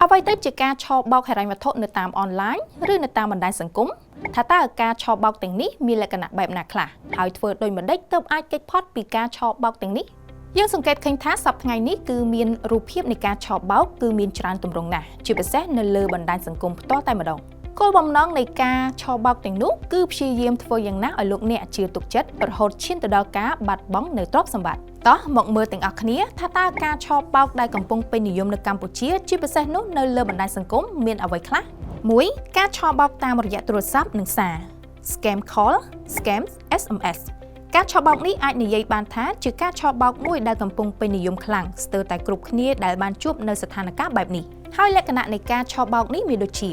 អ្វីទៅជាការឆបោកហិរញ្ញវត្ថុនៅតាមអនឡាញឬនៅតាមបណ្ដាញសង្គមថាតើការឆបោកទាំងនេះមានលក្ខណៈបែបណាខ្លះហើយធ្វើដោយម្ដេចទើបអាចគេចផុតពីការឆបោកទាំងនេះយើងសង្កេតឃើញថាសប្តាហ៍ថ្ងៃនេះគឺមានរូបភាពនៃការឆបោកគឺមានច្រើនទម្រង់ណាស់ជាពិសេសនៅលើបណ្ដាញសង្គមផ្ទាល់តែម្ដងគោលបំណងនៃការឆបោកទាំងនោះគឺព្យាយាមធ្វើយ៉ាងណាឲ្យលោកអ្នកជឿទុកចិត្តរហូតឈានទៅដល់ការបាត់បង់នៅទ្រព្យសម្បត្តិតោះមកមើលទាំងអស់គ្នាថាតើការឆបោកដែលកំពុងពេញនិយមនៅកម្ពុជាជាពិសេសនោះនៅលើបណ្ដាញសង្គមមានអ្វីខ្លះ 1. ការឆបោកតាមរយៈទូរស័ព្ទនិងសារ Scam call, scam SMS ការឆបោកនេះអាចនិយាយបានថាជាការឆបោកមួយដែលកំពុងពេញនិយមខ្លាំងស្ទើរតែគ្រប់គ្នាដែលបានជួបនៅស្ថានភាពបែបនេះហើយលក្ខណៈនៃការឆបោកនេះមានដូចជា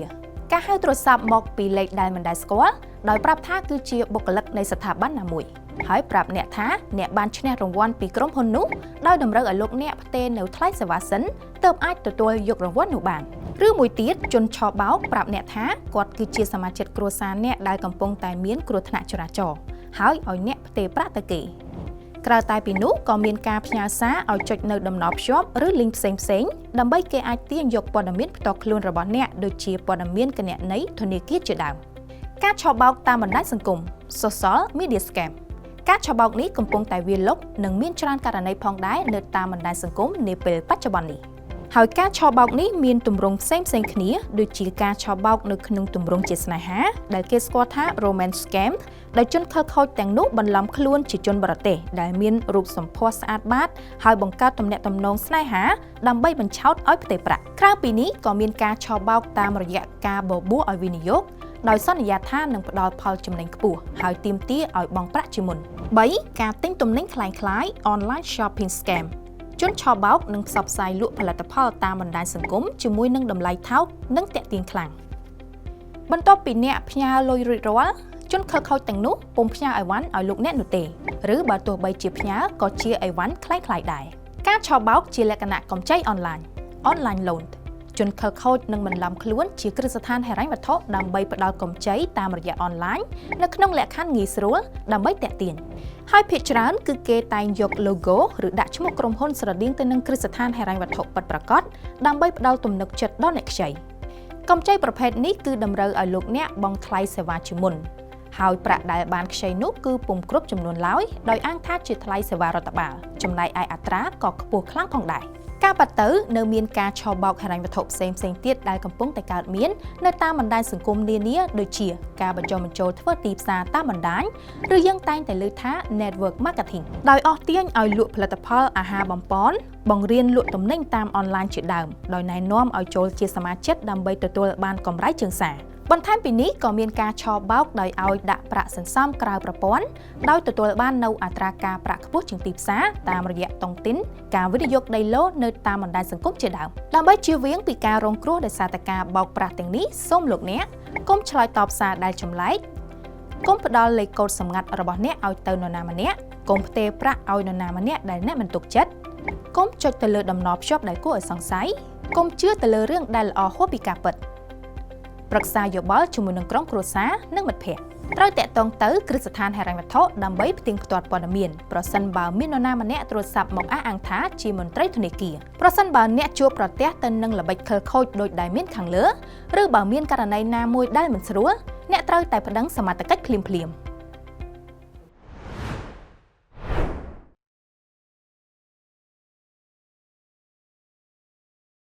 ការហៅទូរស័ព្ទមកពីលេខដែលមិនដែលស្គាល់ដោយប្រាប់ថាគឺជាបុគ្គលិកនៃស្ថាប័នណាមួយហើយប្រាប់អ្នកថាអ្នកបានឈ្នះរង្វាន់ពីក្រុមហ៊ុននោះដោយតម្រូវឲ្យលោកអ្នកផ្ទេរនៅថ្លៃសេវាសិនទើបអាចទទួលយករង្វាន់នោះបានឬមួយទៀតជនឆបោកប្រាប់អ្នកថាគាត់គឺជាសមាជិកគ្រួសារអ្នកដែលកំពុងតែមានគ្រោះថ្នាក់ចរាចរណ៍ហើយឲ្យអ្នកផ្ទេរប្រាក់ទៅគេក្រៅតែពីនោះក៏មានការផ្ញើសារឲ្យចុចនៅតំណភ្ជាប់ឬ link ផ្សេងៗដើម្បីគេអាចទាញយកព័ត៌មានផ្ទាល់ខ្លួនរបស់អ្នកដូចជាព័ត៌មានគណនីធនាគារជាដើមការឆបោកតាមបណ្ដាញសង្គម Social Media Scam ការឆបោកនេះកំពុងតែវាលុកនិងមានច្រើនករណីផងដែរនៅតាមបណ្ដាញសង្គមនាពេលបច្ចុប្បន្ននេះហើយការឆបោកនេះមានទម្រង់ផ្សេងៗគ្នាដូចជាការឆបោកនៅក្នុងទម្រង់ជាស្នេហាដែលគេស្គាល់ថា Romance Scam ដែលជនខិលខូចទាំងនោះបន្លំខ្លួនជាជនបរទេសដែលមានរូបសម្ផស្សស្អាតបាតហើយបង្កើតទំនាក់ទំនងស្នេហាដើម្បីបញ្ឆោតឲ្យផ្ទេរប្រាក់ក្រៅពីនេះក៏មានការឆបោកតាមរយៈការបបួលឲ្យវិនិយោគដោយសន្យាថានឹងផ្ដល់ផលចំណេញខ្ពស់ហើយទាមទារឲ្យបង់ប្រាក់ជាមុន 3. ការទិញទំនិញคล้ายៗ Online Shopping Scam ជនឆបោកនឹងផ្សព្វផ្សាយលក់ផលិតផលតាមបណ្ដាញសង្គមជាមួយនឹងតម្លៃថោកនិងទាក់ទាញខ្លាំងបន្ទាប់ពីអ្នកផ្ញើលុយរួចរាល់ជនខិលខូចទាំងនោះពុំផ្ញើអីវ៉ាន់ឲ្យលោកអ្នកនោះទេឬបើទោះបីជាផ្ញើក៏ជាអីវ៉ាន់คล้ายៗដែរការឆបោកជាលក្ខណៈកម្ចីអនឡាញ Online Loan ជនខិលខូចនឹងបន្លំខ្លួនជាគ្រឹះស្ថានហិរញ្ញវត្ថុដើម្បីផ្ដល់កម្ចីតាមរយៈអនឡាញនៅក្នុងលក្ខខណ្ឌងាយស្រួលដើម្បីទាក់ទាញហើយភាគច្រើនគឺគេតែងយក logo ឬដាក់ឈ្មោះក្រុមហ៊ុនស្រដៀងទៅនឹងគ្រឹះស្ថានហិរញ្ញវត្ថុពិតប្រាកដដើម្បីផ្ដល់ទំនុកចិត្តដល់អ្នកខ្ចីកម្ចីប្រភេទនេះគឺតម្រូវឲ្យលោកអ្នកបង់ថ្លៃសេវាជាមុនហើយប្រាក់ដែលបានខ្ចីនោះគឺពុំគ្រប់ចំនួនឡើយដោយអាងថាជាថ្លៃសេវារដ្ឋបាលចំណែកឯអត្រាក៏ខ្ពស់ខ្លាំងផងដែរការបាត់ទៅនៅមានការឆបោកហិរញ្ញវត្ថុផ្សេងៗទៀតដែលកំពុងតែកើតមាននៅតាមបណ្ដាញសង្គមនានាដូចជាការបញ្ចុះបញ្ចូលធ្វើទីផ្សារតាមបណ្ដាញឬយើងតែងតែឮថា Network Marketing ដោយអស់ទាញឲ្យលក់ផលិតផលអាហារបំប៉នបង្រៀនលក់ទំនិញតាមអនឡាញជាដើមដោយណែនាំឲ្យចូលជាសមាជិកដើម្បីទទួលបានកម្រៃជើងសារបន្ថែមពីនេះក៏មានការឆបោកដោយឲ្យដាក់ប្រាក់សន្សំក្រៅប្រព័ន្ធដោយទទួលបាននៅអត្រាការប្រាក់ខ្ពស់ជាងទីផ្សារតាមរយៈតុងទីនការវិនិយោគដីឡូនៅតាមបណ្ដាញសង្គមជាដើមដើម្បីជៀសវាងពីការរងគ្រោះដោយសារតែការបោកប្រាស់ទាំងនេះសូមលោកអ្នកកុំឆ្លើយតបសារដែលចម្លែកកុំផ្ដល់លេខកូដសម្ងាត់របស់អ្នកឲ្យទៅនរណាម្នាក់កុំផ្ទេរប្រាក់ឲ្យនរណាម្នាក់ដែលអ្នកមិនទុកចិត្តកុំចុចទៅលើតំណភ្ជាប់ដែលគួរឲ្យសង្ស័យកុំជឿទៅលើរឿងដែលល្អហួសពីការពិតប្រឹក្សាយោបល់ជាមួយនឹងក្រុមគ្រួសារនិងមិត្តភ័ក្តិត្រូវតាក់ទងទៅគ្រឹះស្ថានហិរញ្ញវត្ថុដើម្បីផ្ទៀងផ្ទាត់ព័ត៌មានប្រសិនបើមាននរណាម្នាក់ទូរស័ព្ទមកអះអាងថាជាមន្ត្រីធនាគារប្រសិនបើអ្នកជួបប្រទះទៅនឹងល្បិចខិលខូចដូចដែលមានខាងលើឬបើមានករណីណាមួយដែលមិនស្រួលអ្នកត្រូវតែប្តឹងសមត្ថកិច្ចភ្លាមៗ